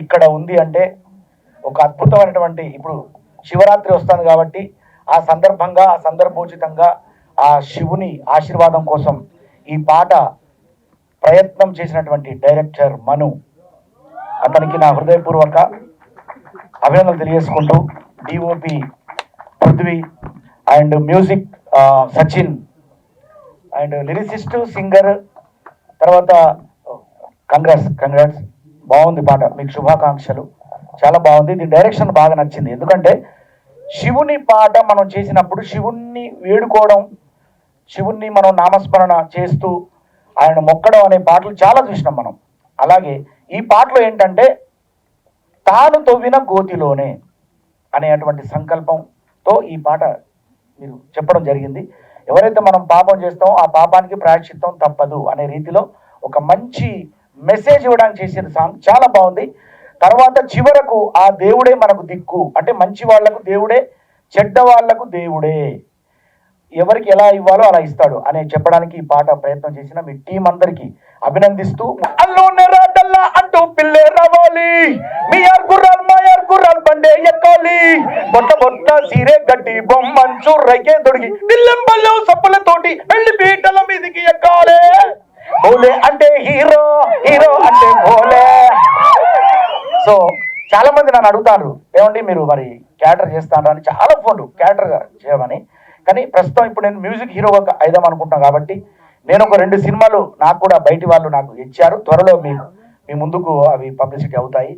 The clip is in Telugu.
ఇక్కడ ఉంది అంటే ఒక అద్భుతమైనటువంటి, ఇప్పుడు శివరాత్రి వస్తుంది కాబట్టి ఆ సందర్భంగా, ఆ సందర్భోచితంగా ఆ శివుని ఆశీర్వాదం కోసం ఈ పాట ప్రయత్నం చేసినటువంటి డైరెక్టర్ మను, అతనికి నా హృదయపూర్వక అభినందనలు తెలియజేసుకుంటూ, DOP Prithvi and music Sachin and lyricist singer, తర్వాత కంగ్రాట్స్ బాగుంది పాట, మీకు శుభాకాంక్షలు. చాలా బాగుంది. ఇది డైరెక్షన్ బాగా నచ్చింది. ఎందుకంటే శివుని పాట మనం చేసినప్పుడు శివుణ్ణి వేడుకోవడం, శివుణ్ణి మనం నామస్మరణ చేస్తూ ఆయన మొక్కడం అనే పాటలు చాలా చూసినాం మనం. అలాగే ఈ పాటలో ఏంటంటే తాను తవ్విన గోతిలోనే అనేటువంటి సంకల్పంతో ఈ పాట మీరు చెప్పడం జరిగింది. ఎవరైతే మనం పాపం చేస్తామో ఆ పాపానికి ప్రాయశ్చిత్తం తప్పదు అనే రీతిలో ఒక మంచి మెసేజ్ ఇవ్వడానికి చేసిన సాంగ్ చాలా బాగుంది. తర్వాత చివరకు ఆ దేవుడే మనకు దిక్కు, అంటే మంచి వాళ్లకు దేవుడే, చెడ్డ వాళ్లకు దేవుడే, ఎవరికి ఎలా ఇవ్వాలో అలా ఇస్తాడు అనే చెప్పడానికి ఈ పాట ప్రయత్నం చేసిన మీ టీం అందరికి అభినందిస్తూ, అల్లోనే రాడల్లా అంటూ పిల్లే రావాలి, మీ ఆర్గుర్రాల్ మా ఆర్గుర్రాల్ బండే ఎక్కాలి, బొట్ట బొట్ట సీరే గడ్డి బొమ్మంచు రైకే దొడిగి దిల్లెంబల్లో సప్పులతోటి వెళ్ళి పీటల మీదికి ఎక్కాలి, భోలే అంటే హీరో, హీరో అంటే భోలే. సో చాలా మంది నన్ను అడుగుతారు, ఏమండి మీరు మరి క్యారెక్టర్ చేస్తాను అని, చాలా ఫోన్లు క్యారెక్టర్గా చేయమని. కానీ ప్రస్తుతం ఇప్పుడు నేను మ్యూజిక్ హీరోగా అయిదాం అనుకుంటున్నాను కాబట్టి నేను ఒక 2 సినిమాలు నాకు కూడా బయటి వాళ్ళు నాకు ఇచ్చారు. త్వరలో మీ ముందుకు అవి పబ్లిసిటీ అవుతాయి.